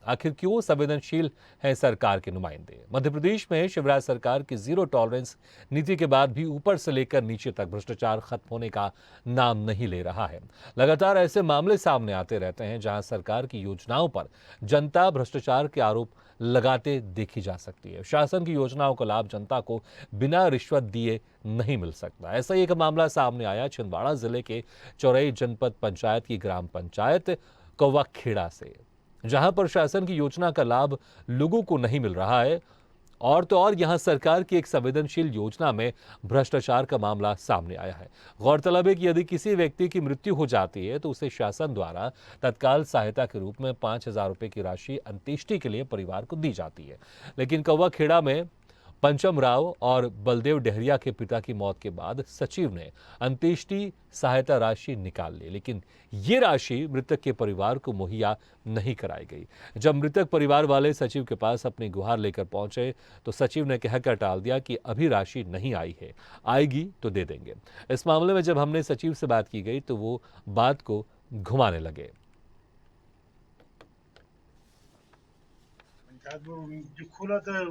आखिर क्यों संवेदनशील है सरकार के नुमाइंदे? मध्य प्रदेश में शिवराज सरकार की जीरो टॉलरेंस नीति के बाद भी ऊपर से लेकर नीचे तक भ्रष्टाचार खत्म होने का नाम नहीं ले रहा है। लगातार ऐसे मामले सामने आते रहते हैं जहां सरकार की योजनाओं पर जनता भ्रष्टाचार के आरोप लगाते देखी जा सकती है। शासन की योजनाओं का लाभ जनता को बिना रिश्वत दिए नहीं मिल सकता। ऐसा ही एक मामला सामने आया छिंदवाड़ा जिले के चौरई जनपद पंचायत की ग्राम पंचायत कौवाखेड़ा से, जहां पर शासन की योजना का लाभ लोगों को नहीं मिल रहा है। और तो और यहां सरकार की एक संवेदनशील योजना में भ्रष्टाचार का मामला सामने आया है। गौरतलब है कि यदि किसी व्यक्ति की मृत्यु हो जाती है तो उसे शासन द्वारा तत्काल सहायता के रूप में 5,000 रुपए की राशि अंत्येष्टि के लिए परिवार को दी जाती है। लेकिन कौवाखेड़ा में पंचम राव और बलदेव डेहरिया के पिता की मौत के बाद सचिव ने अंत्येष्टि सहायता राशि निकाल ली, लेकिन ये राशि मृतक के परिवार को मुहैया नहीं कराई गई। जब मृतक परिवार वाले सचिव के पास अपनी गुहार लेकर पहुंचे तो सचिव ने कहकर टाल दिया कि अभी राशि नहीं आई है, आएगी तो दे देंगे। इस मामले में जब हमने सचिव से बात की गई तो वो बात को घुमाने लगे। जो खोला था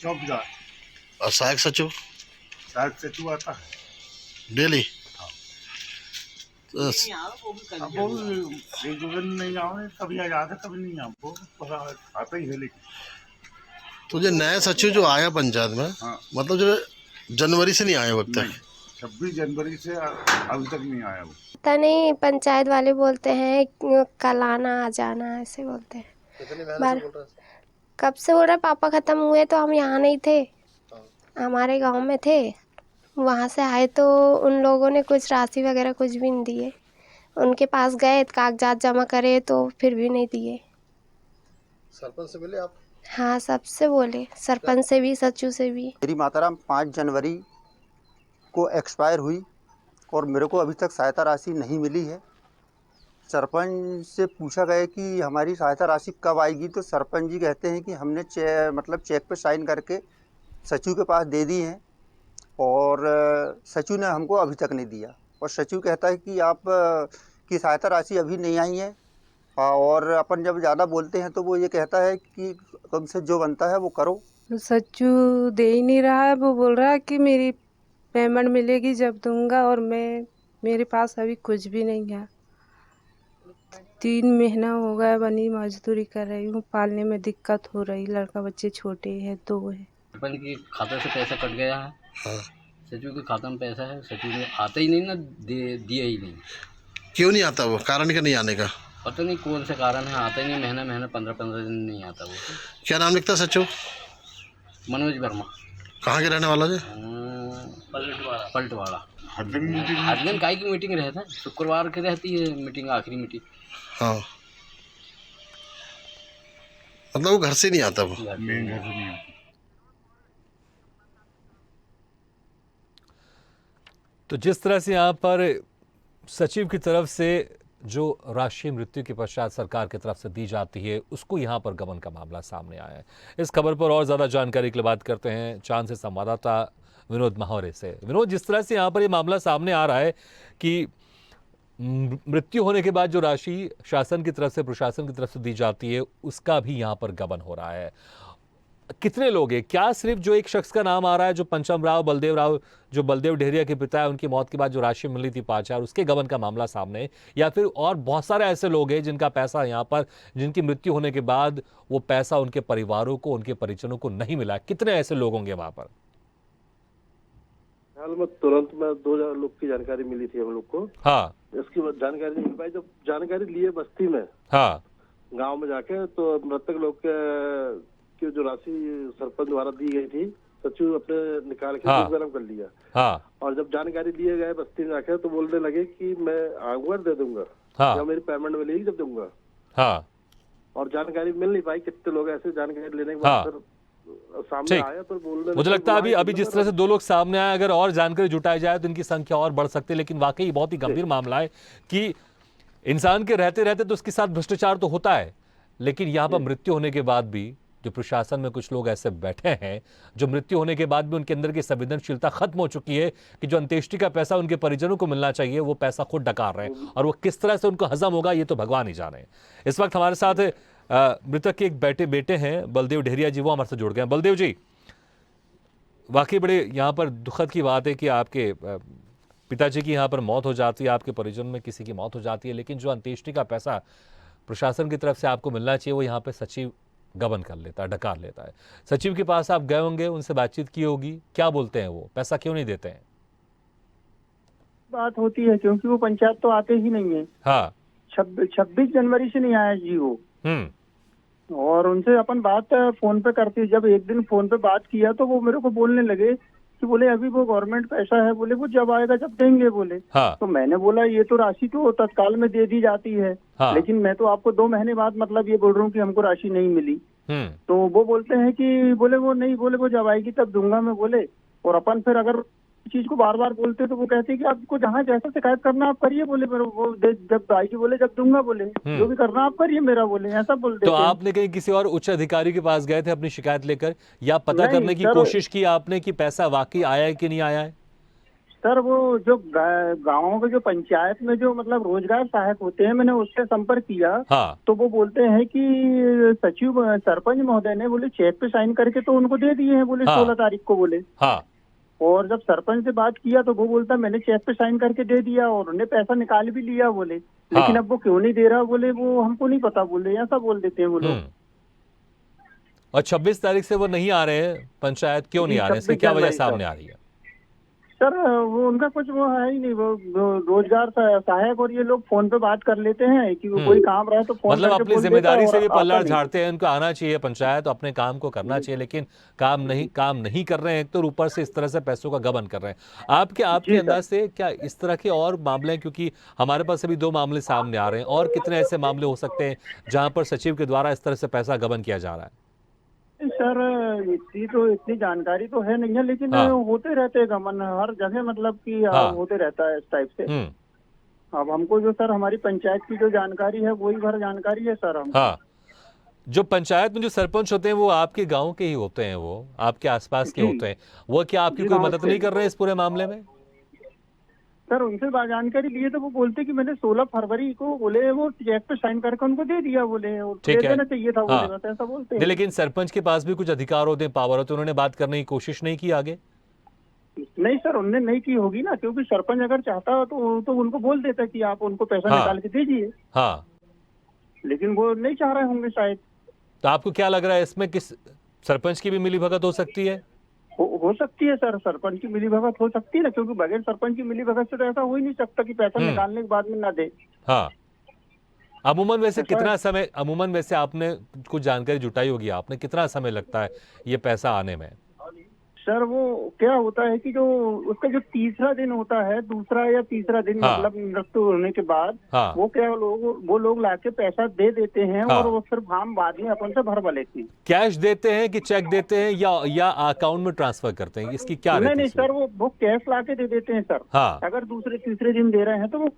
चौकीदार और सहायक सचिव आता है डेली। अब वो एक दो दिन नहीं आओ, कभी आ जाते कभी नहीं आओ, वो आता ही है। लेकिन तो जो नया सचिव जो आया पंचायत में, हाँ। मतलब जो जनवरी से नहीं आया वक्त तक, 26 जनवरी से अभी तक नहीं आया वो। पता नहीं, पंचायत वाले बोलते हैं कल आना आ जाना, ऐसे बोलते हैं। कब से बोल रहे, पापा खत्म हुए तो हम यहाँ नहीं थे, हमारे गांव में थे। वहाँ से आए तो उन लोगों ने कुछ राशि वगैरह कुछ भी नहीं दिए। उनके पास गए, कागजात जमा करे तो फिर भी नहीं दिए। सरपंच से मिले आप? हाँ, सबसे बोले, सरपंच से भी, सचिव से भी। मेरी माताराम 5 जनवरी को एक्सपायर हुई और मेरे को अभी तक सहायता राशि नहीं मिली है। सरपंच से पूछा गया कि हमारी सहायता राशि कब आएगी, तो सरपंच जी कहते हैं कि हमने चेक पे साइन करके सचिव के पास दे दी हैं और सचिव ने हमको अभी तक नहीं दिया। और सचिव कहता है कि आप की सहायता राशि अभी नहीं आई है। और अपन जब ज़्यादा बोलते हैं तो वो ये कहता है कि तुमसे जो बनता है वो करो। सचिव दे ही नहीं रहा है। वो बोल रहा है कि मेरी पेमेंट मिलेगी जब दूंगा, और मेरे पास अभी कुछ भी नहीं है। 3 महीना हो गया बनी मजदूरी कर रही हूँ, पालने में दिक्कत हो रही, लड़का बच्चे छोटे हैं, 2 है। सरपंच की खाता से पैसा कट गया है। सचिव के खाता में पैसा है, सचिव ने आता ही नहीं ना, दिया ही नहीं। क्यों नहीं आता वो? कारण क्या नहीं आने का? पता नहीं कौन सा कारण है, आता ही नहीं। महीना 15 दिन नहीं आता वो। क्या नाम लिखता सचिव? मनोज वर्मा। कहाँ के रहने वाला जी? पलटवाड़ा। हर दिन काय की मीटिंग रहता है, शुक्रवार की रहती है मीटिंग, आखिरी मीटिंग। हाँ, मतलब वो घर से नहीं आता वो। घर से नहीं आता। तो जिस तरह से यहाँ पर सचिव की तरफ से जो राशि मृत्यु के पश्चात सरकार की तरफ से दी जाती है, उसको यहाँ पर गबन का मामला सामने आया है। इस खबर पर और ज़्यादा जानकारी के लिए बात करते हैं चांद से संवाददाता विनोद माहौरे से। विनोद, जिस तरह से यहाँ पर ये मामला सामने आ रहा है कि मृत्यु होने के बाद जो राशि शासन की तरफ से, प्रशासन की तरफ से दी जाती है, उसका भी यहाँ पर गबन हो रहा है। कितने लोग हैं? क्या सिर्फ जो एक शख्स का नाम आ रहा है, जो पंचम राव, जो बलदेव डेहरिया के पिता है, उनकी मौत के बाद जो राशि मिली थी 5,000, उसके गबन का मामला सामने है, या फिर और बहुत सारे ऐसे लोग हैं जिनका पैसा यहाँ पर, जिनकी मृत्यु होने के बाद वो पैसा उनके परिवारों को, उनके परिजनों को नहीं मिला? कितने ऐसे लोग होंगे वहां पर? हाल में तुरंत में 2,000 लोग की जानकारी मिली थी हम लोग को। हाँ, इसकी जानकारी नहीं मिल पाई। जब जानकारी लिए बस्ती में, हाँ, गांव में जाके, तो मृतक लोग की जो राशि सरपंच द्वारा दी गई थी, सचिव अपने निकाल के गरम कर लिया। हाँ, और जब जानकारी लिए गए बस्ती में जाके, तो बोलने लगे कि मैं आऊंगा दे दूंगा, हाँ, या मेरी पेमेंट मिलेगी जब दूंगा। हाँ, और जानकारी मिल नहीं पाई। कितने लोग ऐसे जानकारी लेने के बाद फिर सामने आया, तो बोलने मुझे लगता है अभी जिस तरह से 2 लोग सामने आए, अगर और जानकारी जुटाई जाए तो इनकी संख्या और बढ़ सकती है। लेकिन वाकई बहुत ही गंभीर मामला है कि इंसान के रहते रहते तो उसके साथ भ्रष्टाचार तो होता है, लेकिन यहाँ पर मृत्यु होने के बाद भी जो प्रशासन में कुछ लोग ऐसे बैठे हैं जो मृत्यु होने के बाद भी उनके अंदर की संवेदनशीलता खत्म हो चुकी है कि जो अंत्येष्टि का पैसा उनके परिजनों को मिलना चाहिए वो पैसा खुद डकार रहे हैं, और वो किस तरह से उनको हजम होगा ये तो भगवान ही जाने। इस वक्त हमारे साथ मृतक के एक बेटे हैं बलदेव ढेरिया जी, वो हमारे से जुड़ गए हैं। बलदेव जी, वाकई बड़े यहाँ पर दुखद की बात है कि आपके पिताजी की यहाँ पर मौत हो जाती है, आपके परिजन में किसी की मौत हो जाती है, लेकिन जो अंत्येष्टि का पैसा प्रशासन की तरफ से आपको मिलना चाहिए वो यहाँ पे सचिव गबन कर लेता है, डकार लेता है। सचिव के पास आप गए होंगे, उनसे बातचीत की होगी, क्या बोलते हैं वो, पैसा क्यों नहीं देते हैं? बात होती है क्योंकि वो पंचायत तो आते ही नहीं है। हाँ, 26 जनवरी से नहीं आया जी वो। और उनसे अपन बात फोन पे करती, जब एक दिन फोन पे बात किया तो वो मेरे को बोलने लगे कि बोले अभी वो गवर्नमेंट पैसा है, बोले वो जब आएगा जब देंगे बोले। हाँ। तो मैंने बोला ये तो राशि तो तत्काल में दे दी जाती है। हाँ। लेकिन मैं तो आपको 2 महीने बाद मतलब ये बोल रहा हूँ कि हमको राशि नहीं मिली। तो वो बोलते हैं कि बोले वो नहीं, बोले वो जब आएगी तब दूंगा मैं बोले। और अपन फिर अगर चीज को बार बार बोलते तो वो कहते हैं कि आपको जहाँ जैसा शिकायत करना आप करिए बोले, पर वो जब आएगी बोले जब दूंगा बोले, जो भी करना आप करिए मेरा बोले, ऐसा बोलते। तो आपने कहीं किसी और उच्च अधिकारी के पास गए थे अपनी शिकायत लेकर, या पता करने की कोशिश की आपने कि पैसा वाकई आया है कि नहीं आया है? सर वो जो गाँव के जो पंचायत में जो मतलब रोजगार सहायक होते हैं, मैंने उससे संपर्क किया। हाँ। तो वो बोलते हैं कि सचिव सरपंच महोदय ने बोले चेक पे साइन करके तो उनको दे दिए हैं बोले। हाँ। 16 तारीख को बोले। हाँ। और जब सरपंच से बात किया तो वो बोलता मैंने चेक पे साइन करके दे दिया और उन्हें पैसा निकाल भी लिया बोले। लेकिन अब वो क्यों नहीं दे रहा बोले, वो हमको नहीं पता बोले, ऐसा बोल देते हैं वो लोग। और 26 तारीख से वो नहीं आ रहे हैं पंचायत, क्यों नहीं आ रहे हैं, इसकी क्या वजह सामने आ रही है? सर वो उनका कुछ वो है ही नहीं, वो रोजगार सहायक, और ये लोग फोन पे बात कर लेते हैं कि वो कोई काम रहे तो फोन मतलब करके अपनी बोल जिम्मेदारी देता से है भी और पल्ला आता नहीं। झाड़ते हैं। उनको आना चाहिए पंचायत, अपने काम को करना चाहिए, लेकिन काम नहीं कर रहे हैं, तो ऊपर से इस तरह से पैसों का गबन कर रहे हैं। आपके अंदाज से क्या इस तरह के और मामले हैं? क्योंकि हमारे पास अभी 2 मामले सामने आ रहे हैं, और कितने ऐसे मामले हो सकते हैं जहां पर सचिव के द्वारा इस तरह से पैसा गबन किया जा रहा है? सर इतनी जानकारी तो है नहीं है, लेकिन होते रहते हैं गमन हर जगह, मतलब कि होते रहता है इस टाइप से। अब हमको जो सर हमारी पंचायत की जो जानकारी है वही भर जानकारी है सर हम। हाँ, जो पंचायत में जो सरपंच होते हैं वो आपके गांव के ही होते हैं, वो आपके आसपास के होते हैं, वो क्या आपकी कोई मदद नहीं कर रहे हैं इस पूरे मामले में? सर उनसे जानकारी लिए तो वो बोलते कि मैंने 16 फरवरी को बोले वो चेक पे साइन करके उनको दे दिया बोले, ठीक है, देना चाहिए था बोले, बस ऐसा बोलते हैं। लेकिन सरपंच के पास भी कुछ अधिकार होते हैं, पावर होते हैं, उन्होंने बात करने की कोशिश नहीं की आगे? नहीं सर उनने नहीं की होगी ना, क्योंकि सरपंच अगर चाहता तो उनको बोल देता कि आप उनको पैसा निकाल के दीजिए। हाँ, लेकिन वो नहीं चाह रहे होंगे शायद। तो आपको क्या लग रहा है इसमें किस सरपंच की भी मिलीभगत हो सकती है? हो सकती है सर, सरपंच की मिलीभगत हो सकती है ना, क्योंकि बगैर सरपंच की मिलीभगत से तो ऐसा हो ही नहीं सकता कि पैसा निकालने के बाद में ना दे। हाँ, अमूमन वैसे आपने कुछ जानकारी जुटाई होगी, आपने कितना समय लगता है ये पैसा आने में? सर वो क्या होता है कि जो उसका जो तीसरा दिन होता है, दूसरा या तीसरा दिन, मतलब मृत्यु होने के बाद वो क्या वो लोग लाके पैसा दे देते हैं और वो फिर हम बाद में अपन से भरवा लेते हैं। कैश देते हैं कि चेक देते हैं या अकाउंट में ट्रांसफर करते हैं, इसकी क्या? नहीं सर वो कैश लाके दे देते हैं सर। अगर दूसरे तीसरे दिन दे रहे हैं तो वो,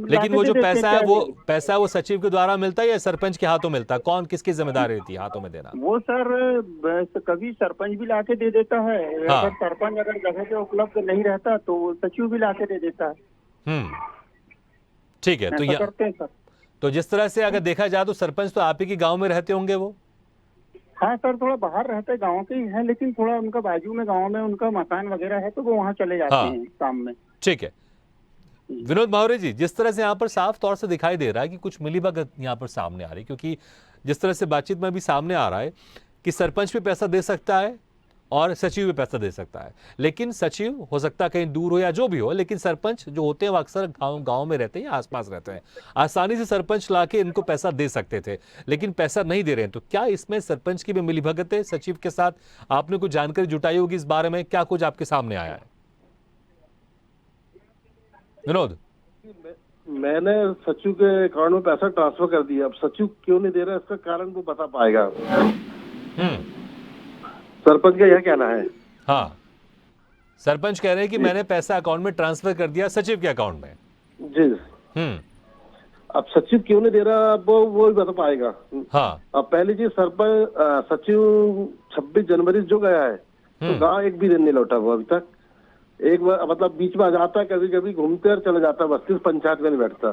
लेकिन वो जो पैसा है वो सचिव के द्वारा मिलता है या सरपंच के हाथों मिलता है? कौन किसकी जिम्मेदारी रहती है हाथों में देना? वो सर कभी सरपंच भी लाके दे देता है, अगर सरपंच अगर जगह पे उपलब्ध नहीं रहता तो सचिव भी लाके दे देता है। ठीक है, तो ये करते हैं सर। तो जिस तरह से अगर देखा जाए तो सरपंच तो आप ही के गांव में रहते होंगे वो? हाँ सर, थोड़ा बाहर रहते हैं, गांव के ही है, लेकिन थोड़ा उनका बाजू में गांव में उनका मकान वगैरह है तो वो वहाँ चले जाते हैं काम में। ठीक है विनोद मौर्य जी, जिस तरह से यहाँ पर साफ तौर से दिखाई दे रहा है कि कुछ मिलीभगत यहाँ पर सामने आ रही है, क्योंकि जिस तरह से बातचीत में भी सामने आ रहा है कि सरपंच भी पैसा दे सकता है और सचिव भी पैसा दे सकता है, लेकिन सचिव हो सकता है कहीं दूर हो या जो भी हो, लेकिन सरपंच जो होते हैं वो अक्सर गांव में रहते हैं या आसपास रहते हैं, आसानी से सरपंच लाके इनको पैसा दे सकते थे, लेकिन पैसा नहीं दे रहे हैं। तो क्या इसमें सरपंच की भी मिलीभगत है सचिव के साथ? आपने कुछ जानकारी जुटाई होगी इस बारे में, क्या कुछ आपके सामने आया है? विनोद, मैंने सचिव के अकाउंट में पैसा ट्रांसफर कर दिया, अब सचिव क्यों नहीं दे रहा इसका कारण वो बता पाएगा। सरपंच का यह कहना है। हाँ, सरपंच कह रहे हैं कि मैंने पैसा अकाउंट में ट्रांसफर कर दिया सचिव के अकाउंट में। जी। अब सचिव क्यों नहीं दे रहा वो ही बता पाएगा। हाँ। अब पहली चीज सरपंच सचिव 26 जनवरी से जो गया है तो गांव एक भी दिन नहीं लौटा वो अभी तक। एक बार मतलब बीच में आ जाता है, कभी कभी घूमते और चला जाता है, बस्ती पंचायत में नहीं बैठता।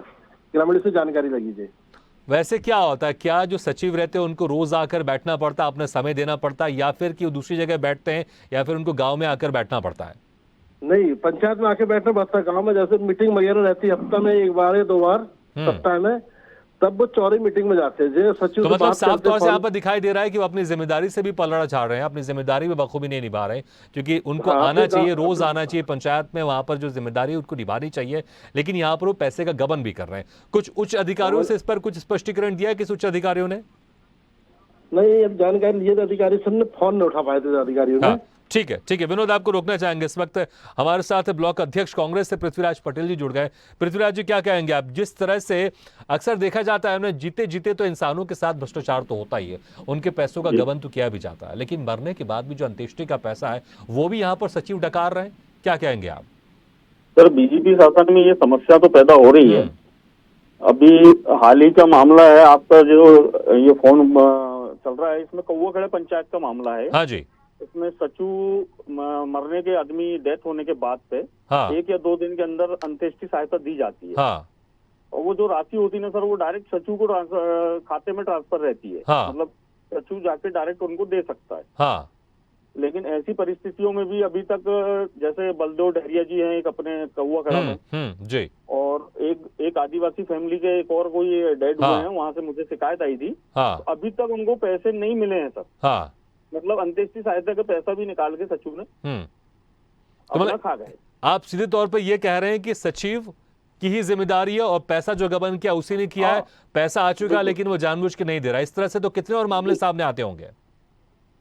ग्रामीण से जानकारी लगी थी। वैसे क्या होता है, क्या जो सचिव रहते हैं उनको रोज आकर बैठना पड़ता है, अपना समय देना पड़ता है, या फिर कि वो दूसरी जगह बैठते हैं, या फिर उनको गांव में आकर बैठना पड़ता है? नहीं, पंचायत में आके बैठना पड़ता है। गाँव में जैसे मीटिंग वगैरह रहती है हफ्ता में एक बार या 2 बार सप्ताह में, तब वो चौरी मीटिंग में जाते हैं। जो सचिव तो मतलब साफ तौर से यहाँ पर दिखाई दे रहा है कि वो अपनी जिम्मेदारी से भी पलड़ा झाड़ रहे हैं, अपनी जिम्मेदारी भी बखूबी नहीं निभा रहे, क्योंकि उनको आना चाहिए, रोज आना चाहिए पंचायत में, वहां पर जो जिम्मेदारी है उनको निभानी चाहिए, लेकिन यहाँ पर वो पैसे का गबन भी कर रहे हैं। कुछ उच्च अधिकारियों से इस पर कुछ स्पष्टीकरण दिया है किस उच्च अधिकारियों ने? नहीं, अब जानकारी लिए थे अधिकारी, सबने फोन नहीं उठा पाए थे अधिकारियों ने। ठीक है विनोद, आपको रोकना चाहेंगे। इस वक्त हमारे साथ ब्लॉक अध्यक्ष कांग्रेस से पृथ्वीराज पटेल जी जुड़ गए। पृथ्वीराज जी, क्या कहेंगे आप? जिस तरह से अक्सर देखा जाता है उन्हें जीते जीते तो इंसानों के साथ भ्रष्टाचार तो होता ही है, उनके पैसों का गबन तो किया भी जाता है, लेकिन मरने के बाद भी जो अंत्येष्टि का पैसा है वो भी यहाँ पर सचिव डकार रहे हैं, क्या कहेंगे आप? सर, बीजेपी शासन में ये समस्या तो पैदा हो रही है। अभी हाल ही का मामला है आपका, जो ये फोन चल रहा है, इसमें कौवाखेड़ा पंचायत का मामला है। हाँ जी। इसमें सचिव मरने के आदमी डेथ होने के बाद पे 1 या 2 दिन के अंदर अंत्येष्टि सहायता दी जाती है। और वो जो राशि होती है ना सर, वो डायरेक्ट सचिव को खाते में ट्रांसफर रहती है। मतलब सचिव जाके डायरेक्ट उनको दे सकता है। लेकिन ऐसी परिस्थितियों में भी अभी तक, जैसे बलदेव डहरिया जी हैं एक अपने कौवाखेड़ा में जी, और एक आदिवासी फैमिली के एक और कोई डेड हुए हैं, वहां से मुझे शिकायत आई थी। तो अभी तक उनको पैसे नहीं मिले हैं सर। मतलब अंत्येष्टि सहायता का पैसा भी निकाल के सचिव ने अपना खा गए। आप सीधे तौर पर यह कह रहे हैं कि सचिव की ही जिम्मेदारी है और पैसा जो गबन किया उसी ने किया है, पैसा आ चुका लेकिन वो जानबूझ के नहीं दे रहा। इस तरह से तो कितने और मामले सामने आते होंगे?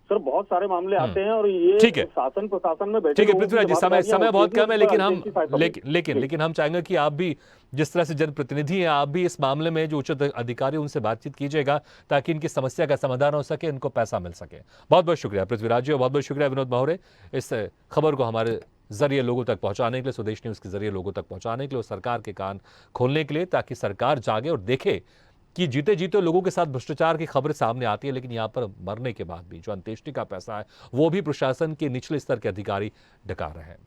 सर, बहुत सारे मामले आते हैं और ये शासन प्रशासन में बैठे। ठीक है पृथ्वीराज जी, समय बहुत कम है, लेकिन हम चाहेंगे कि आप भी जिस तरह से जनप्रतिनिधि हैं, आप भी इस मामले में जो उच्च अधिकारी उनसे बातचीत कीजिएगा ताकि इनकी समस्या का समाधान हो सके, इनको पैसा मिल सके। बहुत बहुत शुक्रिया पृथ्वीराज जी, और बहुत बहुत शुक्रिया विनोद मौर्य, इस खबर को हमारे जरिए लोगों तक पहुंचाने के लिए, स्वदेश न्यूज के जरिए लोगों तक पहुंचाने के लिए, सरकार के कान खोलने के लिए, ताकि सरकार जागे और देखे कि जीते जीते लोगों के साथ भ्रष्टाचार की खबरें सामने आती है, लेकिन यहाँ पर मरने के बाद भी जो अंत्येष्टि का पैसा है वो भी प्रशासन के निचले स्तर के अधिकारी डका रहे हैं।